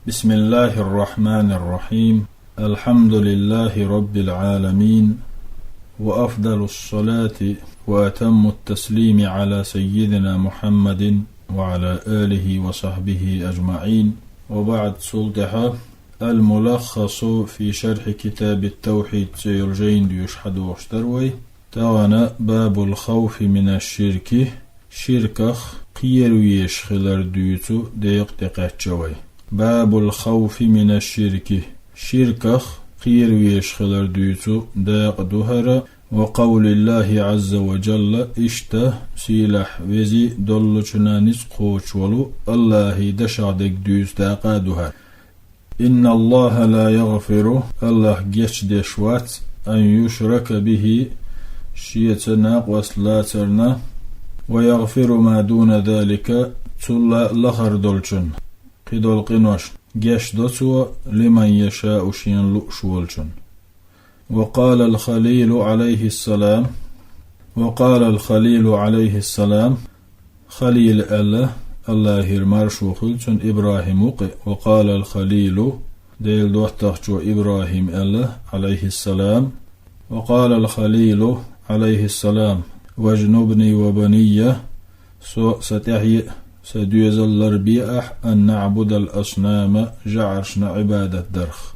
بسم الله الرحمن الرحيم. الحمد لله رب العالمين، وأفضل الصلاة وأتم التسليم على سيدنا محمد وعلى آله وصحبه أجمعين. وبعد صلتها الملخص في شرح كتاب التوحيد سيرجين يشحد واشتروي تغنى باب الخوف من الشرك شركخ قير يشخلر ديوتو ديق دقاتشوي. باب الخوف من الشرك شركخ قير يشخلر ديوتو ديق دهر. وقول الله عز وجل اشته سيلح وزي دلچنا نسقوش ولو الله دشعدك ديوس داقادها. إن الله لا يغفر الله جيش دشوات أن يشرك به شيتنا وسلاترنا، ويغفر ما دون ذلك تلا لخر دولچن قدول قنوش جيش دوتو لمن يشاء شين لؤشولچن. وقال الخليل عليه السلام خليل الله يرمرشو خلتن إبراهيم. وقال الخليل ديل دوحتخجو إبراهيم عليه السلام. وقال الخليل عليه السلام واجنبني وبني ستحيي سديز الربيع أن نعبد الأصنام جعرشنا عبادة درخ.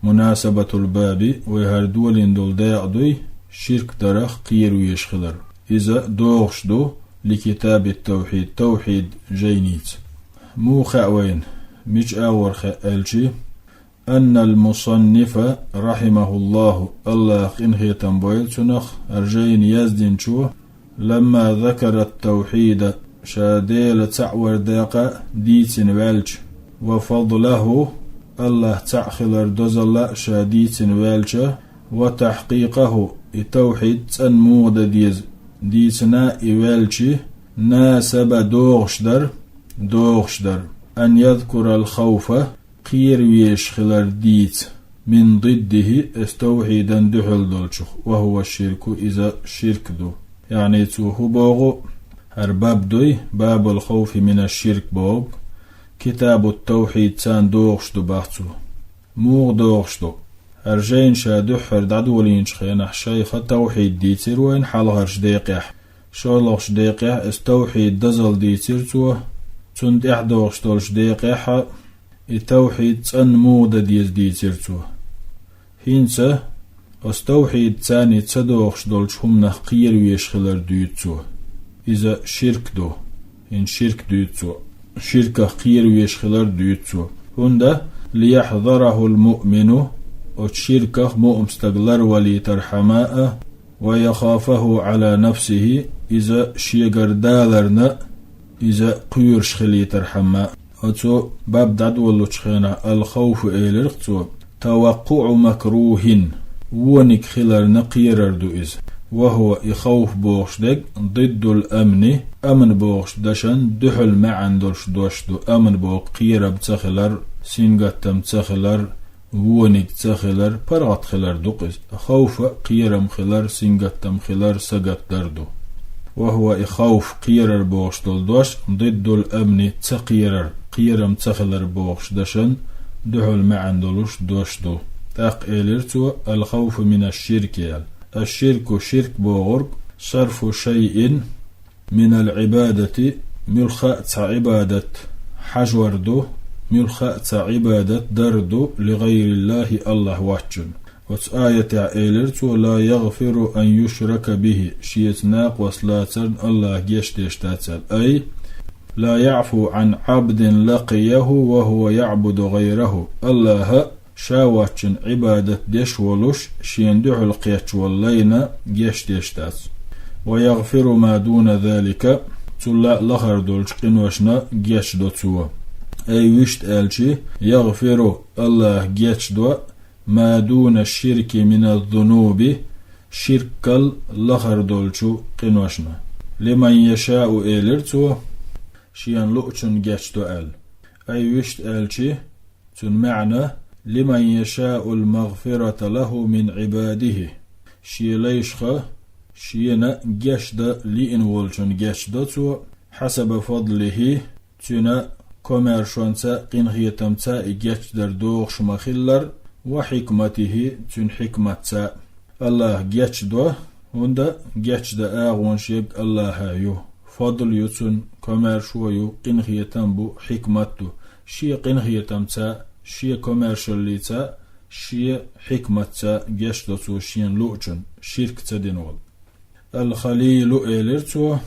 مناسبة الباب وهردول دول داعدوي شرك درخ قير ويشخلر إذا دوغشدو لكتاب التوحيد توحيد جينيت مو خاوين مش آور خالشي أن المصنف رحمه الله إنهي تنبويل تنخ أرجين يزدن شو لما ذكر التوحيد شاديل تعور داقة ديتن والج وفضله الله تعخلر دوزلا شاديتن والج وتحقيقه التوحيد تنمود ديتنا إوالجي ناسب دوغشدر أن يذكر الخوف قير ويشخلر ديت من ضده استوحيدا دحل دولشخ وهو الشرك إذا شرك دو يعني توهو بوغو هرباب دوي باب الخوف من الشرك بوغ كتاب التوحيد تان دوغشدو باحتو موغ دوغشدو أرجين شادحر دعدولين شخينح شيخ التوحيد ديتر وين حالغرش ديقيح شولغش ديقيح استوحيد دزل ديتر توه تند احدوغش دولش ديقيح التوحيد تن مودة ديتر توه هينسا استوحيد تاني تدوغش دولش همنا قير ويشخلر ديتوه إذا شرك دو إن شرك ديتوه شركة قير ويشخلر ديتوه هندا ليحذره المؤمن وشركه مؤمستقلر ولي ترحماء ويخافه على نفسه إذا شيقر دالرنا إذا قيرش خلي ترحماء. وتو باب دعدولو تشخينا الخوف إيلرقتو توقع مكروه ونك خلر نقيرر دو إذ وهو إخوف بوغشدك ضد الأمن أمن بوغشدشن دحل معن دولش دوشدو أمن بوغ قيرب تخلر سينغتم تخلر ونك تخلر برغت خلر دوقز خوف قيرم خلر سينغتم خلر سقت دردو وهو إخوف قيرر بوغش دوش ضد الأمن تقيرر قيرم تخلر بوغش دشن دحل معن دولش دوشدو تاق إلرتو الخوف من الشرك الشرك شرك بوغرق صرف شيء من العبادة ملخاء عبادة حجوردو ملخاء عبادة دردو لغير الله واتشن. وآية إيلرتو لا يغفر أن يشرك به شيتناق وسلاتن الله جيشتاتل أي لا يعفو عن عبد لقيه وهو يعبد غيره الله شاواتشن عبادة ديش ولوش شيندوح القيتش واللينا جيشتات. ويغفر ما دون ذلك تلا لخر دولش قنوشنا جيش دوتسوا أي وشت ألشي يغفر الله جيشدو ما دون الشرك من الذنوب شركل لخر دولشو قنوشنا لمن يشاء إلرتو شيان لؤچن جيشدو أي وشت ألشي تن معنى لمن يشاء المغفرة له من عباده شي ليشخ شينا جيشد لئن ولچن جيشدو حسب فضله تنا كوميرشونسا قنخيتمسا إجيش در دوغش مخلر وحكمته تن حكمتسا الله جيش دو هندا جيش دا آغون شيق الله هايو فضل يتن كوميرشويو قنخيتم بو حكمتو شي قنخيتمسا شي كوميرشليتسا شي حكمتسا جيش دو شين لوچن شرك تدينول الخليل إلرتو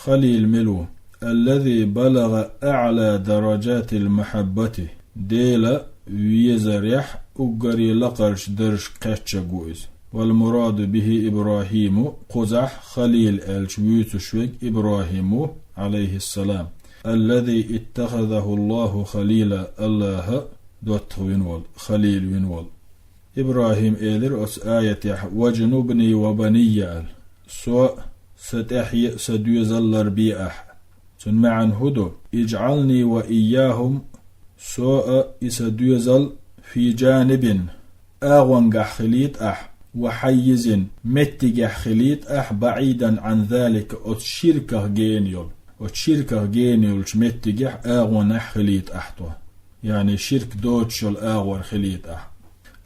خليل ملو الذي بلغ أعلى درجات المحبة ديلا ويزريح أقري لقرش درش قتش جويز والمراد به إبراهيم قزح خليل الشويتشويك إبراهيم عليه السلام الذي اتخذه الله خليلا الله دوت وينول خليل وينول إبراهيم إلر أس آية وجنوبني وبني سواء ستحيي سديزلر بيأح معا هدو اجعلني وإياهم سواء إسديزل في جانب آغوان خليت أح وحيز متجح خليت أح بعيدا عن ذلك أتشركه جينيول وتشركه جينيول متجح آغوان خليت أحتوه يعني شرك دوتشل آغوان خليت أح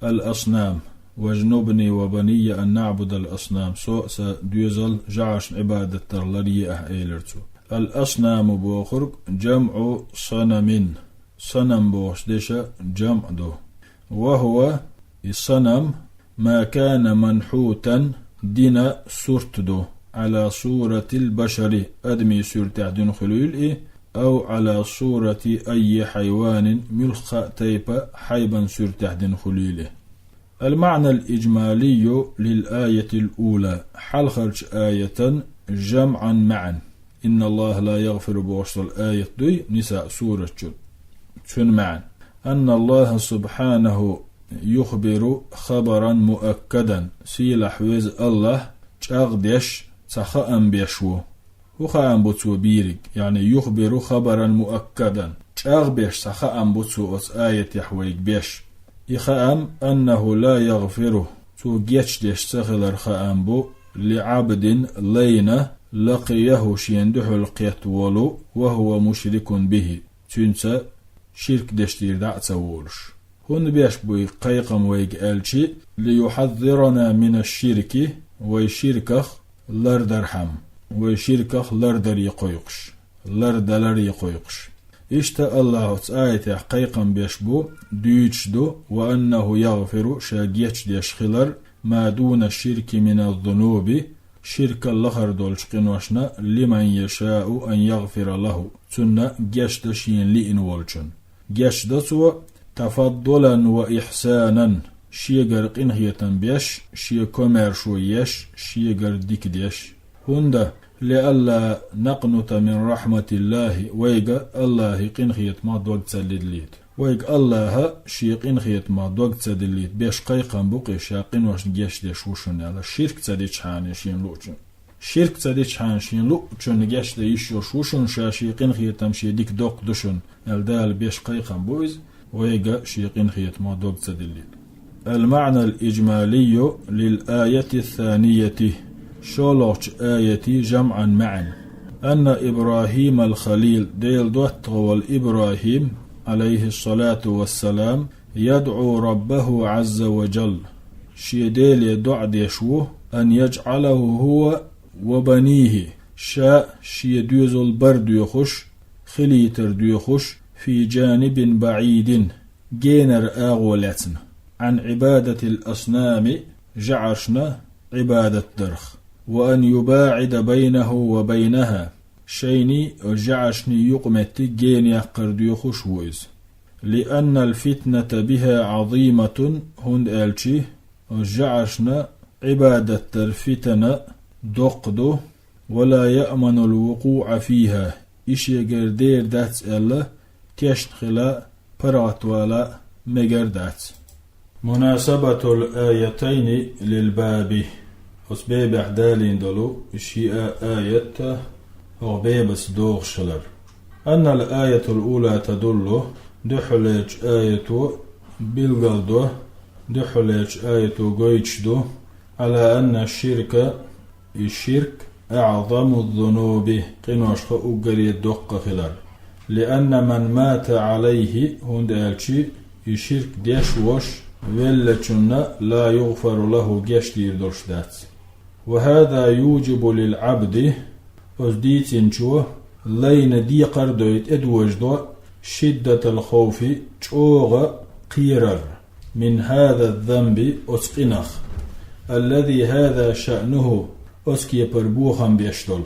الأصنام واجنبني وبني أن نعبد الأصنام سوء سديزل جعش عبادة ترلري أح إيلرتو الأصنام بوخرق جمع صنم صنم بوخدشة جمع دو وهو الصنم ما كان منحوتا دينا سورت دو على صورة البشر أدمي سورت عدن خلول أو على صورة أي حيوان ملخ تيبا حيبا سورت عدن خلوله المعنى الإجمالي للآية الأولى حلخرج آية جمعا معا إن الله لا يغفر بوصل آية دي نساء سورة تن معا أن الله سبحانه يخبر خبرا مؤكدا سيلح ويز الله تغدش تخأم بيشو وخأم بوتو بيرك يعني يخبر خبرا مؤكدا تغبش تخأم بوتو أس آية يحويك بيش إخأم أنه لا يغفره تو جيتش ديش تخلر خأم بو لعبد لينا لقيه شيندح القيت ولو وهو مشرك به تنسى شرك دشتير دعت ولش هن بيش بوي قيقم ويق ألشي ليحذرنا من الشرك ويشركخ لردرحم ويشركخ لردر يقويقش لردلر يقويقش إشتا الله تعالى قيقم بيش بو ديتش دو وأنه يغفر شاقيتش ديش خلر ما دون الشرك من الذنوب شرك اللخر دولش قنوشنا لمن يشاء أن يغفر له سنة جشد شين لئن والشن جشد سوى تفضلا وإحسانا شيغر قنهية بيش شي كومير شويش شيغر ديك ديش هندا لألا نقنط من رحمة الله ويغا الله قنهية ما دوغت سلدليت ويغ الله شي قنهية ما دوغت سلدليت بيش قيقا بقي شاقين وش جيش ديش وشن على شرك تديش حاني شين لوچن شرك تديش حان شين لوچن جيش ديش وشن شاشي قنهية تمشي ديك دوق دشن الدال بيش قيقا بويز ويغا شي قنهية ما دوغت سلدليت المعنى الإجمالي للآية الثانية شولوش آيتي جمعا معا أن إبراهيم الخليل ديل دوت والإبراهيم عليه الصلاة والسلام يدعو ربه عز وجل شي ديل يدع ديشوه أن يجعله هو وبنيه شاء شي ديوز البرد يخش خليتر ديخش في جانب بعيد جينر آغولتنا عن عبادة الأصنام جعشنا عبادة درخ وأن يباعد بينه وبينها شيني جعشني يقمت جين يقرد يخشويز لأن الفتنة بها عظيمة هند ألشي جعشنا عبادة الفتنة دقدو ولا يأمن الوقوع فيها إشي قردير دات ألا تشنخلا برات ولا مقردات مناسبة الآيتين للباب أسباب أحدالين دلو إشياء آية وبيبس دوغ شلر أن الآية الأولى تدل دحلج آية بالقلدو دحلج آية قويتشدو على أن الشرك أعظم الذنوب قنوش أقري الدق خلر لأن من مات عليه هند ألشي يشرك ديش وش ولتشن لا يغفر له جيش دير درشدات. وهذا يوجب للعبد أزديت شو لين دي قردويت أدوجدو شدة الخوف شوغ قيرر من هذا الذنب أسقنخ الذي هذا شأنه أسكي بربوخا بيشتل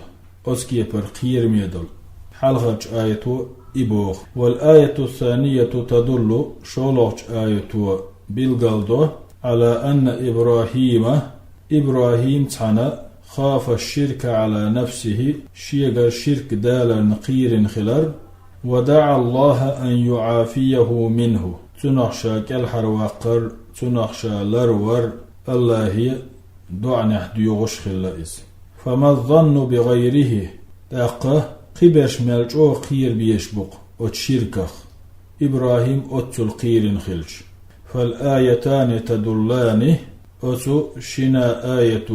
أسكي برقير ميدل حلقة آية إبوخ. والآية الثانية تدل شولوش آية بالقلدو على أن إبراهيم تانا خاف الشرك على نفسه شيغ الشرك دالا نقير خلر ودعا الله أن يعافيه منه تنخشى كالحر وقر تنخشى لرور الله دعنح ديوغش خلائز. فما الظن بغيره تاقه قبش ملجو قير بيشبق وتشيركخ إبراهيم أتل قير خلش. فالآيتان تدلان أتو شنا آية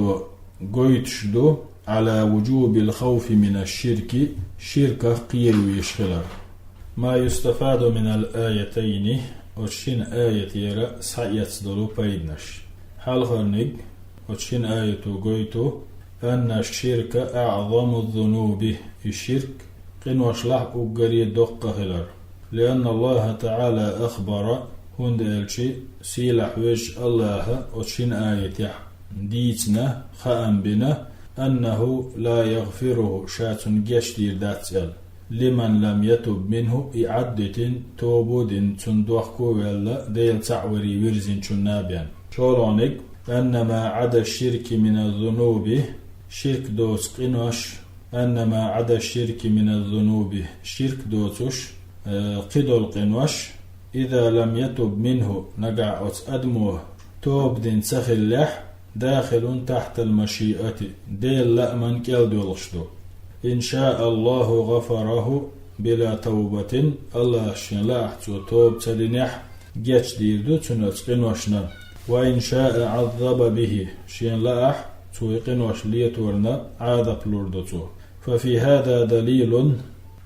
قويتشدو على وجوب الخوف من الشرك شركة قير ويشخلر. ما يستفاد من الآيتين وشين آية يرى سعيت دلو بايدنش حالخرنق وشين آية قويتو أن الشرك أعظم الذنوب الشرك قنوش لح أقري دق خلر. لأن الله تعالى أخبر هند ألشي سيلح وجه الله وشين آية ديتنا خام بنا أنه لا يغفره شاتن جشتير داتسل لمن لم يتب منه إعدة توبود تندوخكو ولا ديل تعوري ورزن شنابيان شولونك أن ما عدا الشرك من الذنوب شرك دوس قنوش أن ما عدا الشرك من الذنوب شرك دوسش قدل قنوش إذا لم يتب منه نقع أدموه توب دين سخل لح داخل تحت المشيئة ديل لأمن كالدولشدو إن شاء الله غفره بلا توبة الله شنلاح توب تدنح جيش ديردو تنتقن وشنا. وإن شاء عذب به شنلاح تويقن وشليتورنا عذب لوردتو. ففي هذا دليل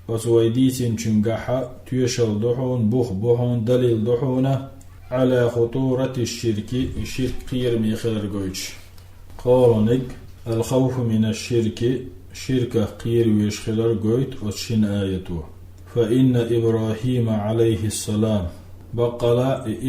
وسويديس شنقحا تيشل دحون بوخون دليل دحونه على خطورة الشرك قير ميخير قويش. قولنك الخوف من الشرك شرك قير ويشخلر قويت وشين آيته. فإن إبراهيم عليه السلام بقل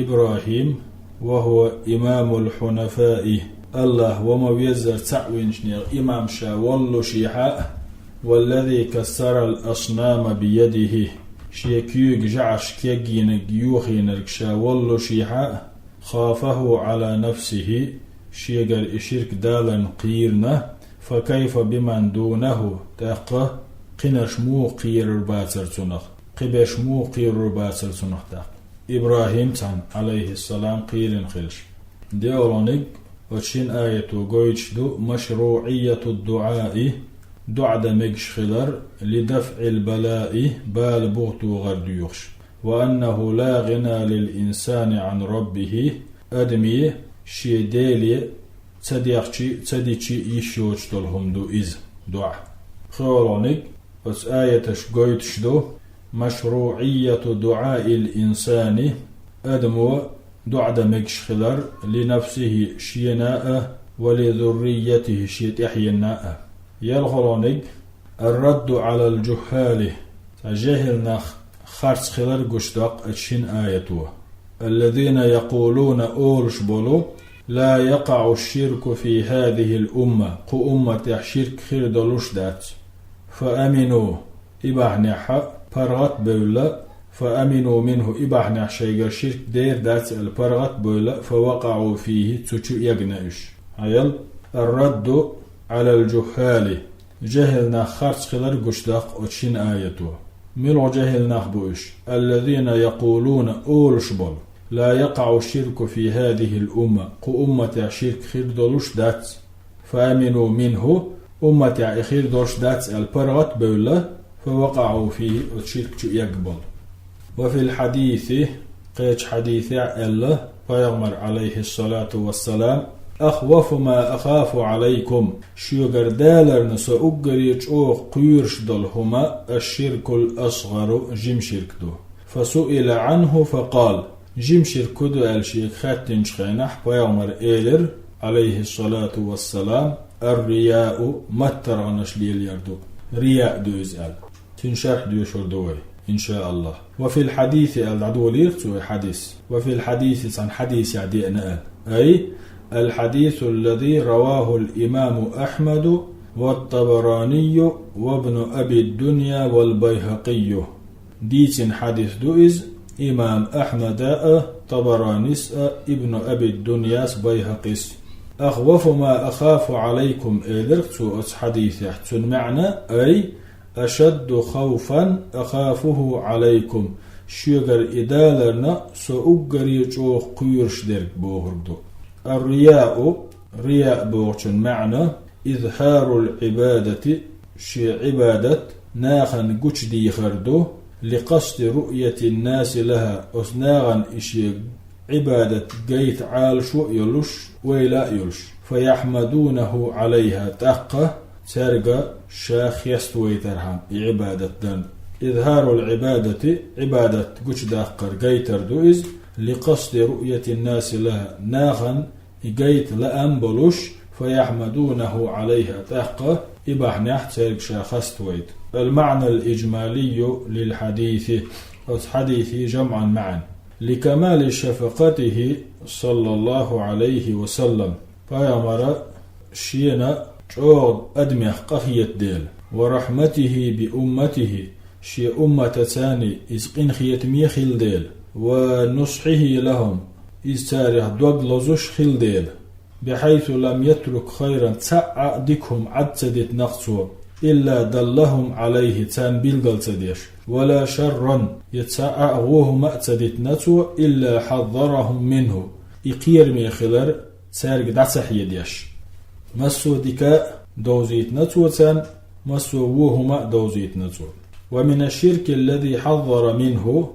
إبراهيم وهو إمام الحنفاء الله وما بيزر تعوين شنير إمام شا والله شيحاء والذي كسر الأصنام بيده شيكيوك جعش كيجين جيوخين ركشا والله شيحاء خافه على نفسه شيقر إشرك دالا قيرنا فكيف بمن دونه تاقه قنش مو قير باتر تنخ قبش مو قير باتر تنخ تاق إبراهيم تان عليه السلام قير خلش ديولونيك وشين آية قويتش دو مشروعية الدعاء دعد مجش خلر لدفع البلاء بال بغتو غرديوخش. وأنه لا غنى للإنسان عن ربه أدمي شيديلي تديشي يشوش تلهم دو إز دعا خولونيك بس آية شقويتش دو مشروعية دعاء الإنسان أدمو دعد مجش خلر لنفسه شيناء ولذريته شيتحيناء. يالخلونيك الرد على الجهال جهلنا خارج خلر قشتاق اتشين آيته الذين يقولون أولش بولو لا يقع الشرك في هذه الأمة أمة شرك خير دلوش دات فأمنوا إباحنح برغت بولا فأمنوا منه إباحنح شيء شرك دير دات البرغت بولا فوقعوا فيه تشو يقنعش. عيال الرد على الجهال جهلنا خارج خلر قشتاق اتشين آيته ملو جهلنا بوش الذين يقولون أولش بول لا يقع الشرك في هذه الأمة أمة شرك خير دولوش دات فأمنوا منه أمة خير دولوش دات البرغت بولا فوقعوا فيه الشرك يقبل. وفي الحديث قيش حديث الله فيغمر عليه الصلاة والسلام أخوف ما أخاف عليكم شوغر دالر نسا أقريج أوخ قيرش دلهما الشرك الأصغر جيم شرك دو فسئل عنه فقال جيم شرك دو الشيك خاتن شخينح بيامر إيلر عليه الصلاة والسلام الرياء مترانش ليل يردو رياء دو يزال تنشرح دو شردوي إن شاء الله. وفي الحديث العدو ليرتو حديث وفي الحديث عن حديث يعدينا أي الحديث الذي رواه الإمام أحمد والطبراني وابن أبي الدنيا والبيهقي ديت حديث دوئز إمام أحمد طبرانيس ابن أبي الدنيا بيهقيس أخوف ما أخاف عليكم إذرتو حديث يحتن معنى أي أشد خوفا أخافه عليكم شيغر إدالرنا سأقر يجوخ قيرش درك بوهردو. الرياء رياء بوغشن معنى إظهار العبادة شي عبادة ناخن قوش دي خردو لقصد رؤية الناس لها أثناغن إشي عبادة قيت عالشو يلش ويلا يلش فيحمدونه عليها تقه ترقى شاخ يستوي ترحم عبادة دن. إظهار العبادة عبادة قوش داقر قيتر دوئز لقصد رؤية الناس لها ناخن قيت لأنبلوش فيحمدونه عليها تحقه إباحنح ترق شاخستويت. المعنى الإجمالي للحديث حديث جمعا معا لكمال شفقته صلى الله عليه وسلم فيامر شينا جود أدمخ قخية ديل ورحمته بأمته شي أمة تاني إزقين خيت ميخيل ديل ونصحه لهم إز تاريخ دوغلوزوش خيل ديل بحيث لم يترك خيرا تسعى ديكهم عدسدت نقصو إلا دلهم عليه تان بيلدل تديش ولا شرا يتسعى أغوه مأتدت نتو إلا حذرهم منه إقير ميخلر تاريخ دعسح يديش مسو ديكا دوزيت نتو تان مسو ووهما دوزيت نتو. ومن الشرك الذي حذر منه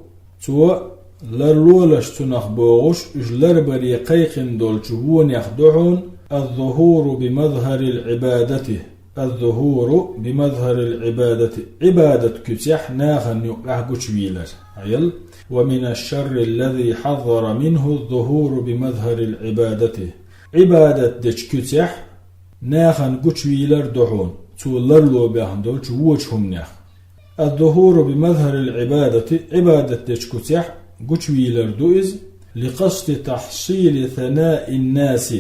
تو لرولش تنخ بوغش اجلر بريقيق دولشبون يخدعون الظهور بمظهر العبادة الظهور بمظهر العبادة عبادة كتح ناخن يقع قشويلر عيل. ومن الشر الذي حذر منه الظهور بمظهر العبادة عبادة دش كتح ناخن قشويلر دعون تو لرلو بيهن دولش ووجهم ناخ. الظهور بمظهر العبادة عبادة تشكتح قشويلر دوئز لقصد تحصيل ثناء الناس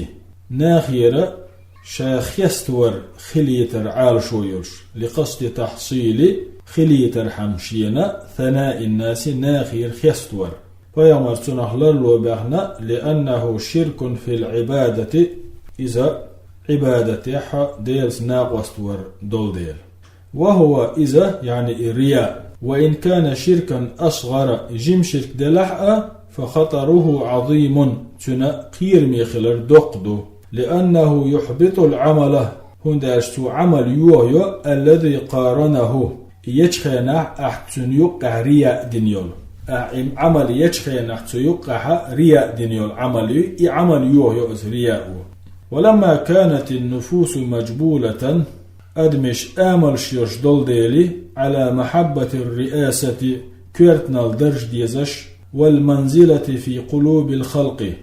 ناخيرة شاخيستور خليتر عال شويرش لقصد تحصيل خليتر حمشينا ثناء الناس ناخير خيستور فيامر تنهلر لو بهنا لأنه شرك في العبادة إذا عبادة ديلس ناقوستور دول ديل وهو إذا يعني الرياء. وإن كان شركا أصغر جيم شرك دلحأ فخطره عظيم تنا قير ميخلر دقدو لأنه يحبط العمل هنداشتو عمل يوهيو الذي قارنه يجخينا أحتن يقع رياء دنيول عمل يجخينا أحتن يقع رياء دنيول عمل يوهيو رياء. ولما كانت النفوس مجبولة أدمش آمل شيرش دول ديلي على محبة الرئاسة كيرتنال درج ديزش والمنزلة في قلوب الخلق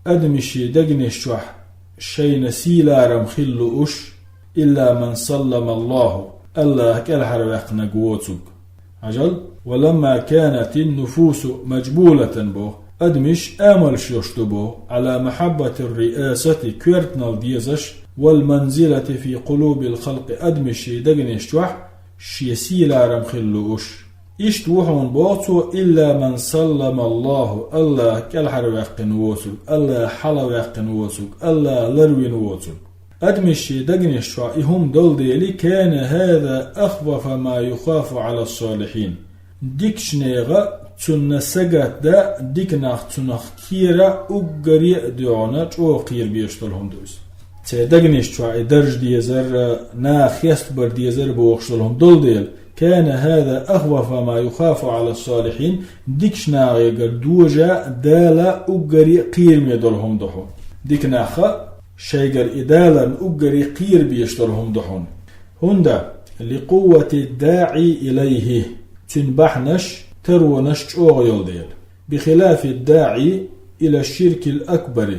أدمش دقنش شح شي نسيلا رمخلوش إلا من سلم الله كالحر وقنا قوتك عجل. ولما كانت النفوس مجبولة بو أدمش آمل شيرش بو على محبة الرئاسة كيرتنال ديزش والمنزلة في قلوب الخلق أدمشي دقنش وح شيسيلا رمخلوش إشتوحون بوتو إلا من سلم الله كالحر ويقن ووتو الله حلا ويقن ووتو الله لروين ووتو أدمشي دقنش وحهم دول ديلي كان هذا أخوف ما يخاف على الصالحين ديكشنيغا تنسقات دا ديكناخ تنخ كيرا أقري دعونا جو قير بيشتلهم دوز تدقنش شوي درج ديزر ناخ يستبر ديزر بوخشلهم دول ديل كان هذا أخوف ما يخاف على الصالحين ديكش ناغي دوجا دالا أقري قير ميدولهم دحو ديك ناخا شيغر إدالا أجري قير بيشترهم دحون هندا لقوة الداعي إليه تنبحنش ترونش أغيل ديل بخلاف الداعي إلى الشرك الأكبر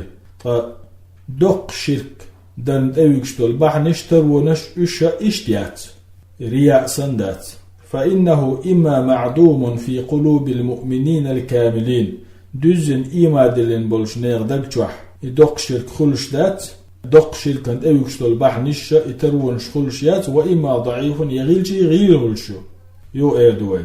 دق شرك دان أويكشتول بحنش ترونش إشا إشتيات رياء سندات فإنه إما معدوم في قلوب المؤمنين الكاملين دوزن إما دلين بولش نيغدق جوح دق شرك خلش دات دق شرك دان أويكشتول بحنش إترونش خلشيات وإما ضعيف يغيل هلشو يو إيدوي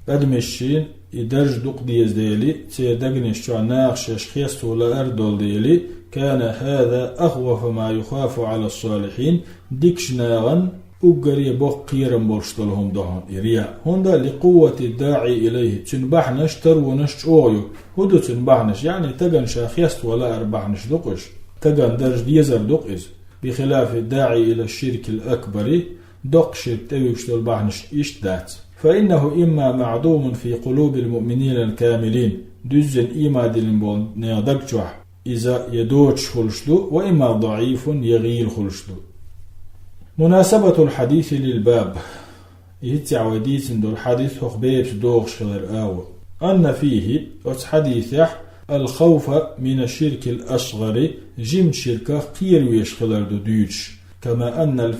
بدمشين إدرج دق ديز ديلي تيدقنش شو ناقش أشخيص ولا أردول ديلي كان هذا أخوف ما يخاف على الصالحين ديكش ناغن أقري بوق قيرم بولشتلهم دهون إرياء هندا لقوة الداعي إليه تنبحنش ترونش أويو هدو تنبحنش يعني تغن شاخيست ولا أربحنش دقش تغن درج ديزر دقز بخلاف الداعي إلى الشرك الأكبر دق شرك تأويكشتل بحنش إشتات فإنه إما معدوم في قلوب المؤمنين الكاملين دزن إما دلنبون نيادقجوح إذا يدوش خلشدو وإما ضعيف يغيل خلشدو مناسبة الحديث للباب يتعوديت دو الحديث خبيب دوغش خلر أن فيه حديث الخوف من الشرك الأصغر جيم شركة قير ويشخلر دو ديوش كما أن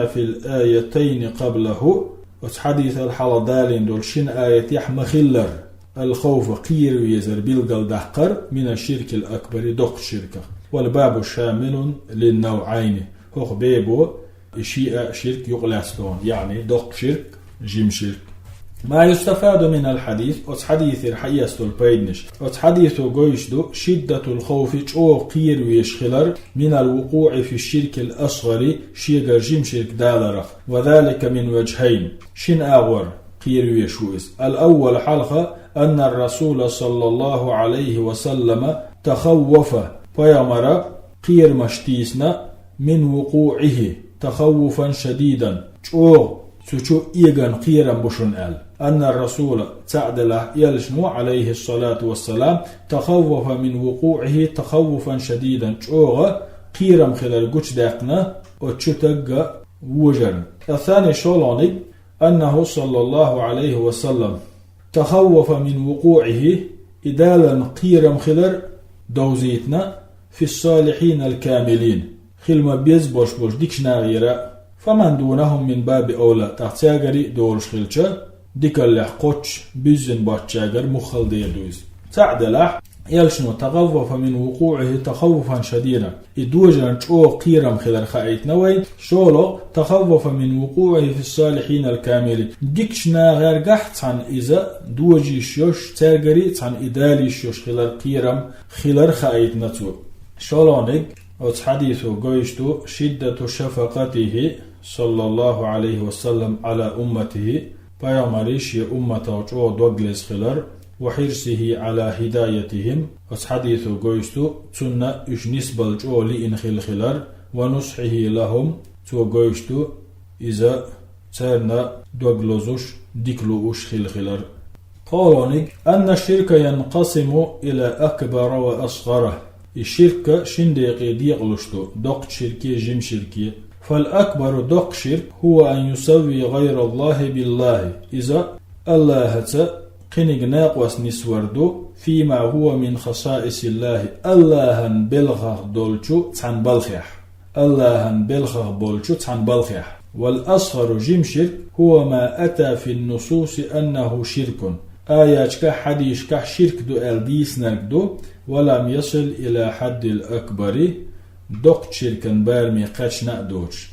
في الآيتين قبله حديث الحلدالين دول شن آية يحمى خلر الخوف قير ويزر بالقل دحقر من الشرك الأكبر دق شركة والباب شامل للنوعين هو بيبو شيء شرك يقلعستون يعني دق شرك جيم شرك ما يستفاد من الحديث حديث الحياس البيدنش حديث قويشدو شدة الخوف او قير ويشخلر من الوقوع في الشرك الأصغر شيغر جيم شرك دالرخ وذلك من وجهين شن آغور قير ويشويس الأول حلقة أن الرسول صلى الله عليه وسلم تخوف فيمر قير مشتيسنا من وقوعه تخوفا شديدا سوچو إيغان قيرا بشن أن الرسول تعدل يلشنو عليه الصلاة والسلام تخوف من وقوعه تخوفا شديدا شوغا قيرا خلال قوش داقنا وشتق وجر الثاني شولوني أنه صلى الله عليه وسلم تخوف من وقوعه إدالا قيرا خلال دوزيتنا في الصالحين الكاملين خلما بيز بوش ديكشنا غيرا فمن دونهم من باب أولى تحتاجري دورش خلشة ديك اللحقوش بيزن باتشاجر مخل ديدوز تعدلح يلشنو تخوف من وقوعه تخوفا شديدا إدوجنا شو قيرم خلال خايت نوي شولو تخوف من وقوعه في الصالحين الكاملين ديكشنا غير قحت عن إذا دوجي شوش تاجري عن إدالي شوش خلال قيرم خلال خايت نتو شولونيك حديث قويشتو شدة شفقته صلى الله عليه وسلم على أمته بيامريش يا أمته جو دوغلس خلر وحرصه على هدايتهم حديث قويشتو تسنة إش نسبة جو لإن خلر ونصحه لهم تو قويشتو إذا ترنا دوغلوزوش ديكلوش خلر قولونك أن الشرك ينقسم إلى أكبر وأصغر الشركة شندقي ديقلشتو دق شركي جيم شركي فالأكبر دق شرك هو أن يسوي غير الله بالله إذا الله قنق ناقوس نسوردو فيما هو من خصائص الله الله بلغه دولشو تان بلخيح الله بلغه بولشو تان بلخيح والأصغر جيم شرك هو ما أتى في النصوص أنه شرك آيات حديث شرك دو ألديس نرقدو ولم يصل إلى حد الأكبر دق شركا بارمي قاش نأدوش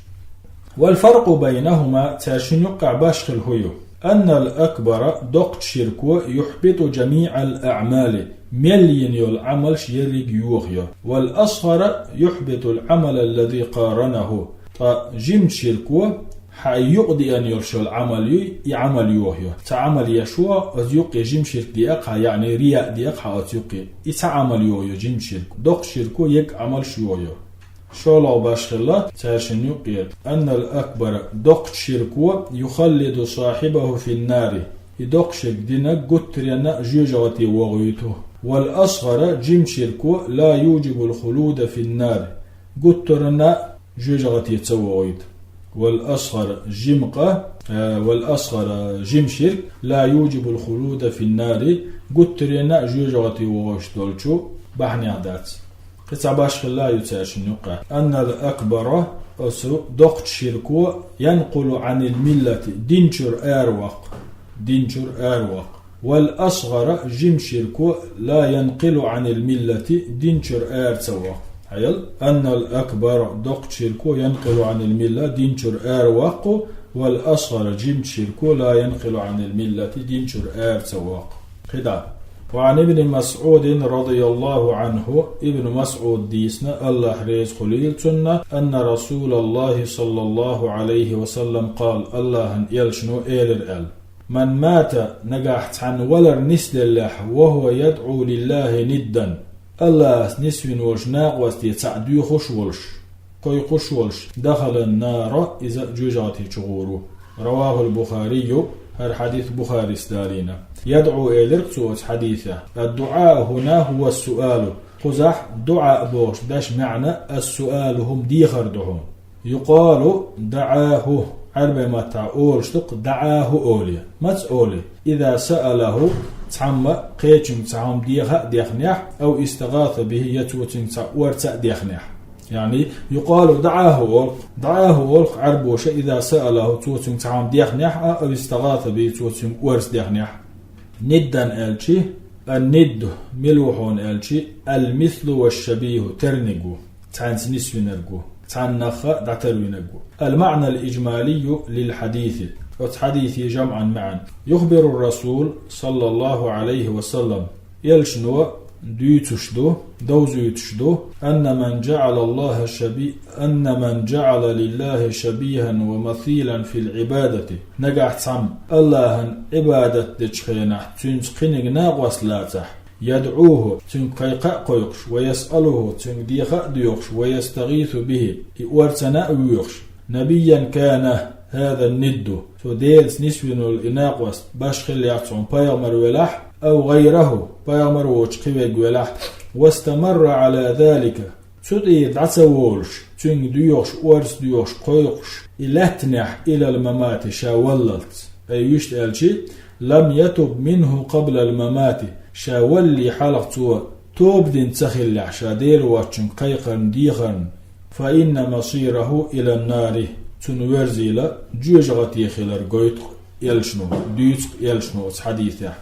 والفرق بينهما تاشن يقع باشخ الهيو أن الأكبر دق شركو يحبط جميع الأعمال مليون يول عمل شيريق يوغيو والأصغر يحبط العمل الذي قارنه جيم شركو حيقضي أن يرشو العمل يعمل يوهيو تعمل يشوى أزيوقي جيم شرك ديقها يعني رياء ديقها أزيوقي يتعمل يوهيو جيم شرك دق شركو يك عمل شويو شولو باشخلا تاشن يقيد أن الأكبر دق شركو يخلد صاحبه في النار يدق شرك دينا قترينا جوجغتي وغيته والأصغر جيم شركو لا يوجب الخلود في النار قطرنا جوجغت يتسوعيد والأصغر جيم شرك لا يوجب الخلود في النار قطرنا جوجغت وغشتولشو بحني عدات قصعباش خلا يتاشن يقع أن الأكبر أسر دقت شركو ينقل عن الملة دينشر أروق والأصغر جيم شركو لا ينقل عن الملة دينشر أرتوق حيل أن الأكبر دقت شركو ينقل عن الملة دينشر أروق والأصغر جيم شركو لا ينقل عن الملة دينشر أرتوق خدا وعن ابن مسعود رضي الله عنه ابن مسعود ديسنا الله ريز خليل سنة أن رسول الله صلى الله عليه وسلم قال الله يلشنو إيلر من مات نجحت عن ولر نسل الله وهو يدعو لله ندا الله نسوين وجناق واستيتعدو خشولش دخل النار إذا جوجاتي شغوره رواه البخاري هذا حديث بخاري ستارينا يدعو إليك سوء حديثه الدعاء هنا هو السؤال قزح دعاء بوش داش معنى السؤال هم ديخر دعون يقال دعاه عربي ما تعول شتق دعاه أولي ما تقولي إذا سأله تعمى قيتشم تعم ديخنيح أو استغاث به يتوتن ورتأ ديخنيح يعني يقال دعاه أولق عربوش إذا سأله توتن تعم ديخنيح أو استغاث به توتن ورس ديخنيح ندا ألشي الند ملوحون ألشي المثل والشبيه ترنقو تعنس نسوينرقو تعنخ دعتروينرقو المعنى الإجمالي للحديث وحديث جمعا معا يخبر الرسول صلى الله عليه وسلم يلشنو دوزو يتشدو أن من جعل لله شبيها ومثيلا في العبادة نجح سام الله عبادة تشخينه تنسقنق ناقوس لاتح يدعوه تنقيق قيقش ويسأله تنديخ ديوخش ويستغيث به ورتنا ويخش نبيا كان هذا الند فديلس نسوين الإناقوس باشخل يعطون بايمر ولح أو غيره بايمر وشقيق ولح واستمر على ذلك تدي دعسوولش تنگ ديوخش ورس ديوخش قيقش إلهتنح إلى الممات شاوللت أي يشتغلشي لم يتب منه قبل الممات شاولي حلقتو توب دين تخل عشادير واتشن قيقن ديخن فإن مصيره إلى النار تنورزيلا جوجغتي خلر قيت يلشنو ديت يلشنو حديثه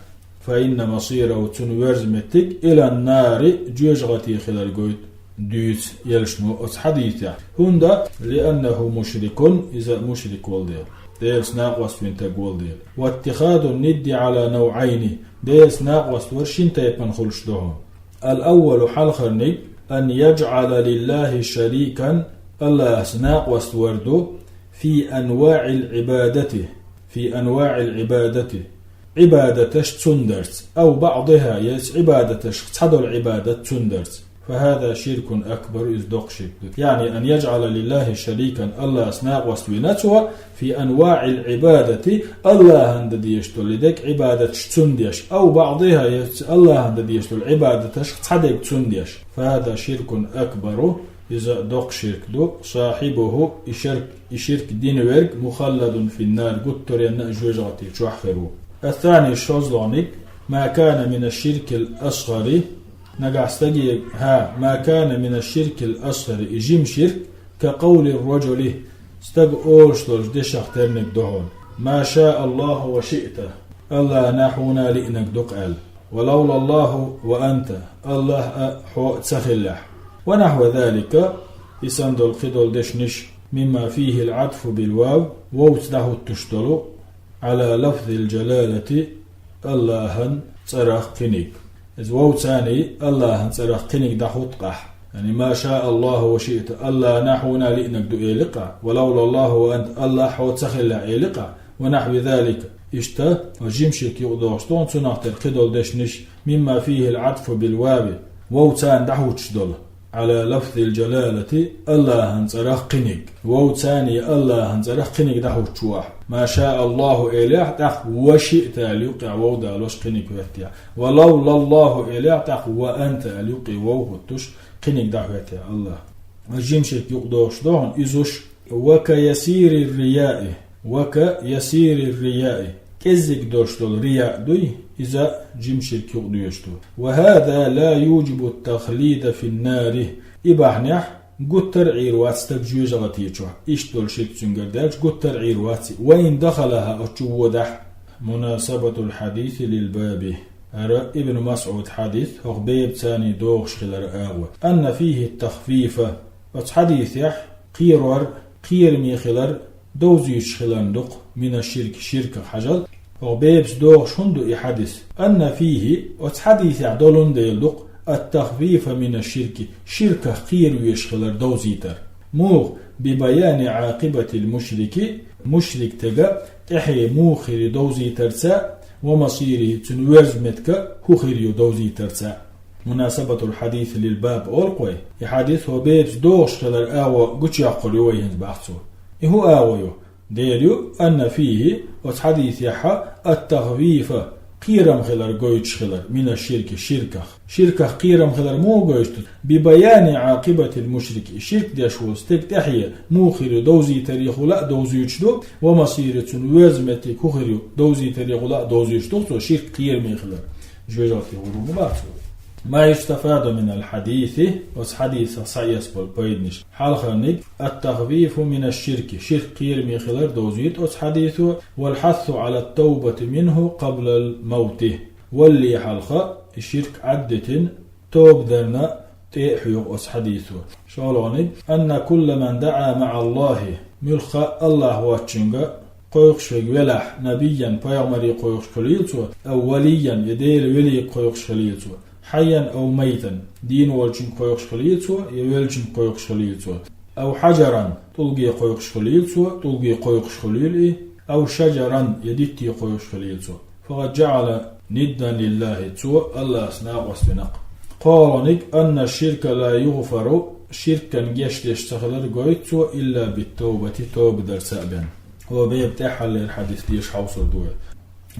فإن مصيره تنورزمتك إلى النار جوجغتي خلر قيت ديت يلشنو حديثه هندا لأنه مشرك إذا مشرك والدير ديس ناقوس فين تقول دير واتخاذ الند على نوعين ديس ناقوس ورشين تيبن خلشدهم الأول حلخرني أن يجعل لله شريكا الله ناقوس وردو في أنواع العبادة عبادتش تندرت أو بعضها يس عبادتش تحدو العبادة تندرت فهذا شرك أكبر إصدق شرك يعني أن يجعل لله شريكا الله أسناق وستوينتها في أنواع العبادة الله هند يشتل لديك عبادة تنديش أو بعضها الله هند يشتل عبادة تحدك تنديش فهذا شرك أكبر إذا دق شرك دو صاحبه يشرك دين ورق مخلد في النار قطر ينأجوجاتي تشحخرو الثاني الشوزلونيك ما كان من الشرك الأصغر نقعستجي ما كان من الشرك الأصغر إجيم شرك كقول الرجل استقولش دشخ ترنك دهون ما شاء الله وشئت الله نحونا لئنك دقال ولولا الله وأنت الله حو تسخلح ونحو ذلك يسند القدول دشنش مما فيه العطف بالواو ووتده التشتلو على لفظ الجلالة الله صرخ قنيك إذ ووتاني الله صرخ قنيك دحوت قح يعني ما شاء الله وشئت الله نحونا لئنك دو إيلقا ولولا الله وأنت الله حو تسخلح إيلقا ونحو ذلك اشتا وجيمشك يقضوشتون تناخت القدول دشنش مما فيه العطف بالواو ووتان دحوت شدل على لفظ الجلالة الله هنزره قنق وو ثاني الله هنزره قنق ده تشوح ما شاء الله إله تخ وشئت اليقع وو دالوش قنق وقتها ولولا الله إله تخ وأنت اليقع وو تش قنق ده وقتها الله الجمشك يقدوش دون إزوش وكيسير الرياء كزك دوشتول رياء دوي إذا جمشك يقدوشتو وهذا لا يوجب التخليد في النار إباحنح قتر عيروات ستجوج غتيجو إشتول شك تنقرداج قتر عيروات وإن دخلها أتشودح مناسبة الحديث للباب ابن مسعود حديث هو بيب ثاني دوغش خلال آغوة أن فيه التخفيف وحديث يح قير ميخلر دوزيش خلاندق من الشرك شرك حجل وبيبس دوغش هندو إحاديث أن فيه وحديث يعدلون ديلدق التخفيف من الشرك شرك قير ويشخلر دوزيتر موغ ببيان عاقبة مشرك تجا تحي موخر دوزيتر سا ومصيره تنورز متك هو خير دوزي ترسا مناسبة الحديث للباب أولقوي الحديث هو بيبس دوغش خلال آوى قوش يقول يويهنز بحثو هو آوى ديريو أن فيه وحديث يحا التخفيف قيرم خلال قويتش خلال من الشرك شركة قيرم خلال مو قويتش ببيان عاقبة المشرك الشرك داشوز تحية موخر دوزي تاريخ لا دوزي يجدو ومصيرة وزمتك كوخر دوزي تاريخ لا دوزي يجدو شرك قيرم خلال جوجاتي غروب باتو ما يستفاد من الحديث وحديث صعيس بالبيدنش حالخانيك التخفيف من الشرك شرك قيرم خلال دوزيت وحديثه والحث على التوبة منه قبل الموت واللي حلقة الشرك عدة توب درنا تيحيو وحديثه شالوني أن كل من دعا مع الله ملخى الله واتشنغا قويقش ولح نبيا بيغمري قويقش خليلتو أو وليا يديل ولي قويقش خليلتو حيا أو ميتا دين والجن قويقش خليلتو يولجن قويقش خليلتو أو حجرا تلقي قويقش خليلتو تلقي قويقش خليل أو شجرا يدتي قويقش خليلتو فقد جعل ندا لله تو الله أسناء واستناق قالنك أن الشرك لا يغفر شركا يشتغل قويتو إلا بالتوبة توب در سأبان هو بيبتاح الحديث ديش حوصل دوه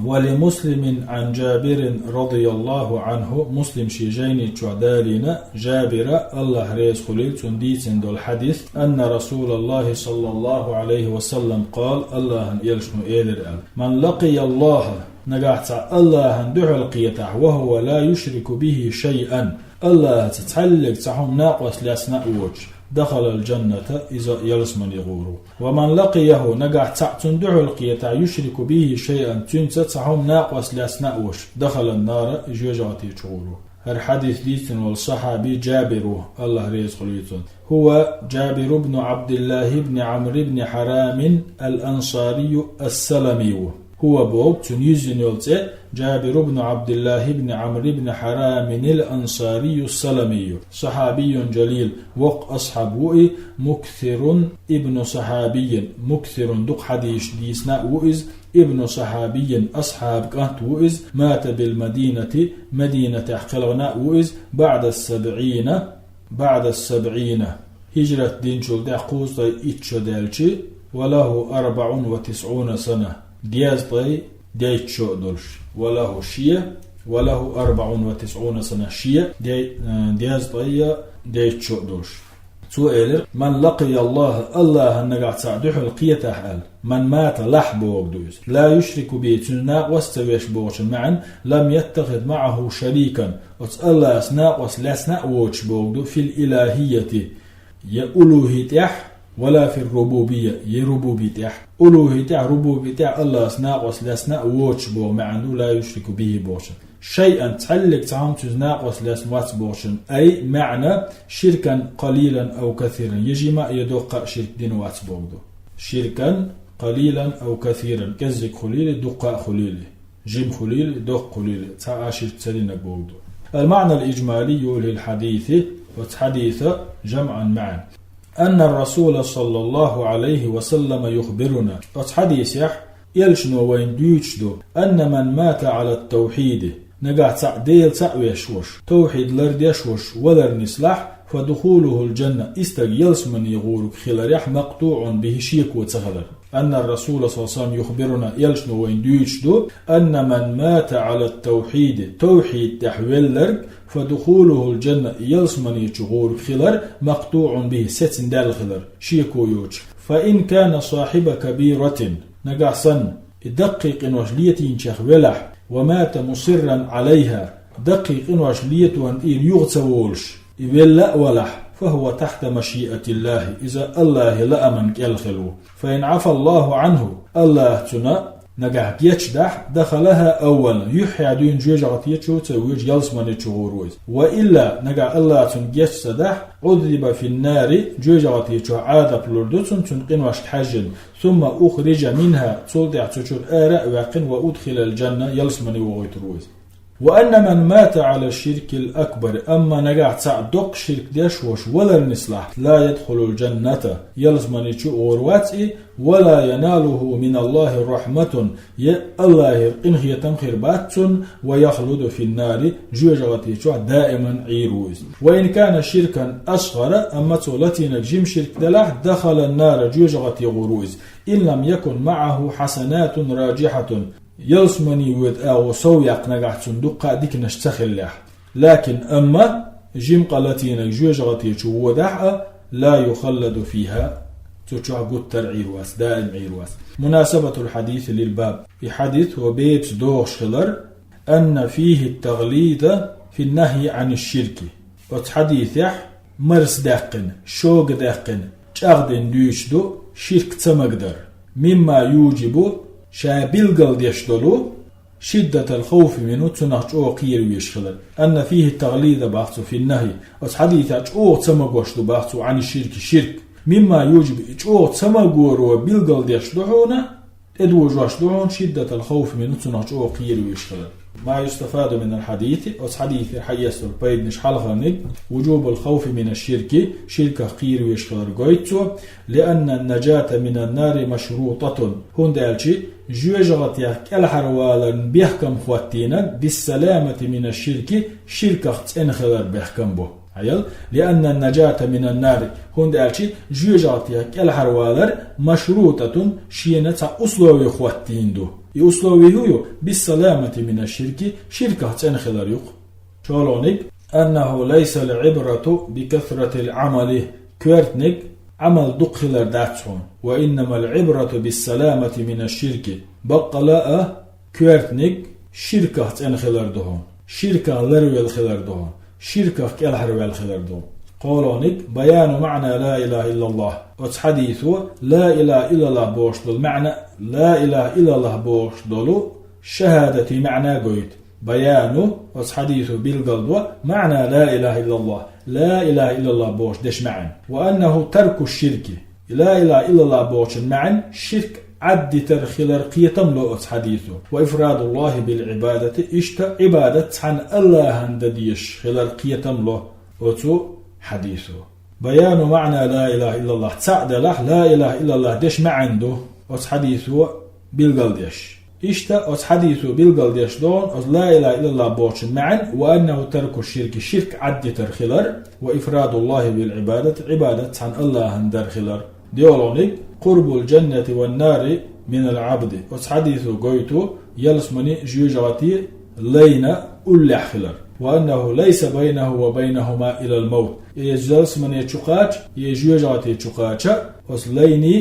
ولمسلم عن جابر رضي الله عنه مسلم شيجيني تعدالنا جابر الله ريس خليل تنديت عند الحديث أن رسول الله صلى الله عليه وسلم قال الله يلشنو إيلر من لقي الله نقعت الله ندعو القيتع وهو لا يشرك به شيئا الله تتحلق تحهم ناقص لأسناء وجه دخل الجنة إذا يلسمن يغورو ومن لقيه نقع تندعو القيتع يشرك به شيئا تنسى ناقص لأسناء وش دخل النار جوجاتي تغورو الحديث ديتن والصحابي جابر الله ريز خليتون هو جابر بن عبد الله بن عمرو بن حرام الأنصاري السلمي هو بوب تنيزن يلتي جابر بن عبد الله بن عمرو بن حرام الأنصاري السلمي صحابي جليل وق أصحابه مكثر ابن صحابي مكثر دق حديث ديسنا وإز ابن صحابي أصحاب كانت وإز مات بالمدينة مدينة أحقلغنا وإز بعد السبعين هجرة دين شل دعقوز إتش دالشي وله 94 سنة دياز طي ديتشو دولش وله شيء وله 94 سنة شيء دياز طي ديتشو دولش سؤال من لقي الله نقعد سعدوح القية أحال من مات لحبه وقدوز لا يشرك به تناق واستويش بوش معا لم يتخذ معه شريكا الله أسناق وسلاسناق ووش بوقدو في الإلهية يألوهيته ولا في الربوبية يربوبيته ألوهيته ربوبيته الله أسناق وسلاسناق ووش بو معا لا يشرك به بوش شيئا تعلق تعام تزناق وسلاسنوات بوشن أي معنى شركا قليلا أو كثيرا يجي ما يدق شرك دين وات بوغدو شركا قليلا أو كثيرا كزك خليل دق خليل جيم خليل دق خليل تعاشر تسلينك بوغدو المعنى الإجمالي للحديث وتحديث جمعا معا أن الرسول صلى الله عليه وسلم يخبرنا وتحديث يلشنو وين ديوشدو أن من مات على التوحيد نقع تعديل تعويش وش توحيد لرد يشوش ولر نسلح فدخوله الجنة استجلس من يغورك خلال مقطوع به شيك وتخلر. أن الرسول صلى الله عليه وسلم يخبرنا يلشنو وين ديشدو أن من مات على التوحيد توحيد تحويل فدخوله الجنة يلس من يغورك خلال مقطوع به ستن دال خلال شيكو يوج. فإن كان صاحب كبيرة نقعصن دقيق وشلية شخولح ومات مصرا عليها دقيق وشلية وان يغتولش إبلا ولح فهو تحت مشيئة الله إذا الله لأمن كالخلو. فإن عفى الله عنه الله تنا نجح يشدح دخلها أولا يحيى دون جوجعت يشو تويج يلسمن يشوروز. وإلا نجح الله تن يشدح عذب في النار جوجعت يشو عاد بلوردوتن تنقن وشت حجن ثم أخرج منها تصدع تشور آراء واقن وأدخل الجنة يلسمن وغيتروز. وأن من مات على الشرك الأكبر أما نجح تعدق شرك دشوش ولا النصلح لا يدخل الجنة يلزمن يشورواتي ولا يناله من الله رحمة الله إن هي تنخر باتن ويخلد في النار جوجغتي دائما عيروز. وإن كان شركا أصغر أما تولتي نجم شرك دلح دخل النار جوجغتي غروز إن لم يكن معه حسنات راجحة يلسمني ود أو سويق نجح صندوق ديك نشتخلح. لكن أما جيم قالتين جوجغتي ودحة لا يخلد فيها تشوع قتر عيرواس دائم عيرواس. مناسبة الحديث للباب في حديث وبيت دوغ شخلر أن فيه التغليد في النهي عن الشرك. وتحديث مرس داقن شوق داقن تأخذن ديشدو شرك تمقدر مما يوجب شابيل يشتلو شدة الخوف منه تنحجو قير ويشخلر. أن فيه التغليد بحث في النهي وتحديث أجو تمقوشتو بحث عن الشرك شرك مما يوجب أجو تمقور وبيلقل يشتلونا ادوج وشتلون شدة الخوف منه تنحجو قير ويشخلر. ما يستفاد من الحديث وحديث حيث البيد نشحلها وجوب الخوف من الشرك شرك قير ويشخلر قويتو لأن النجاة من النار مشروطة هون دالشي جوجغت يحكال حروالا بيحكم خواتينا بالسلامة من الشرك شرك انخلر بيحكم به عيال. لأن النجاة من النار هون دالشي جوجغت يحكال حروالا مشروطة شينة أصلوي خواتين دو يصلوي هو بالسلامة من الشرك شرك انخلر يق. شالونيك أنه ليس العبرة بكثرة العمل كويرتنيك عمل دقخلر داتشون وإنما العبرة بالسلامة من الشرك بقلاء كويرتنيك شركة انخلر دهون شركة لرويل خلر دهون شركة كالحرويل خلر دهون. قولونيك بيان معنى لا إله إلا الله وتحديثه لا إله إلا الله بوشدل معنى لا إله إلا الله بوشدل شهادة معنى قويت بيانه وحديثه بالقلب معنى لا إله إلا الله لا إله إلا الله بوش دش معن. وأنه ترك الشرك لا إله إلا الله بوش معن شرك عد ترخيل قيتم له حديثه. وإفراد الله بالعبادة اشتا عبادة عن الله هندديش خلال قيتم له وتو حديثه. بيان معنى لا إله إلا الله تعد له لا إله إلا الله دش معنده وحديثه بالقلدش اشتا حديثه بالقلدش دون لا إله إلا الله بوش معن. وأنه ترك الشرك شرك عد ترخيل وإفراد الله بالعبادة عبادة عن الله هندرخيل. ديولونيك قرب الجنة والنار من العبد وحديثه قويتو يلسمني جيجاتي لينا أولح خلر. وأنه ليس بينه وبينهما إلى الموت يجلس من يتشقاج يجيجاتي يتشقاج وسليني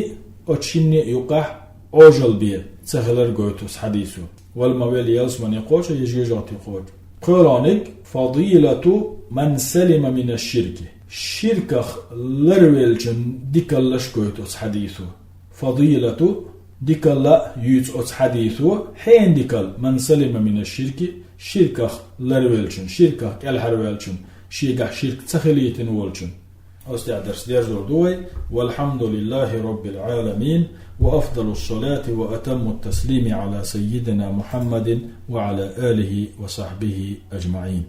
أتشيني يقح أوجل بيه سخلر قويتو حديثه. والمويل يلسمني قوش يجيجاتي قوش. قولانيك فضيلة من سلم من الشرك شركة لرويلجن ديكالش قويتو حديثه. فضيلة ديكالا يوتس حديثه حين ديكال من سلم من الشرك شركة لرويلجن شركة الحرويلجن شرك تخليتن والجن. أستعد درس ديرزور دوي. والحمد لله رب العالمين وأفضل الصلاة وأتم التسليم على سيدنا محمد وعلى آله وصحبه أجمعين.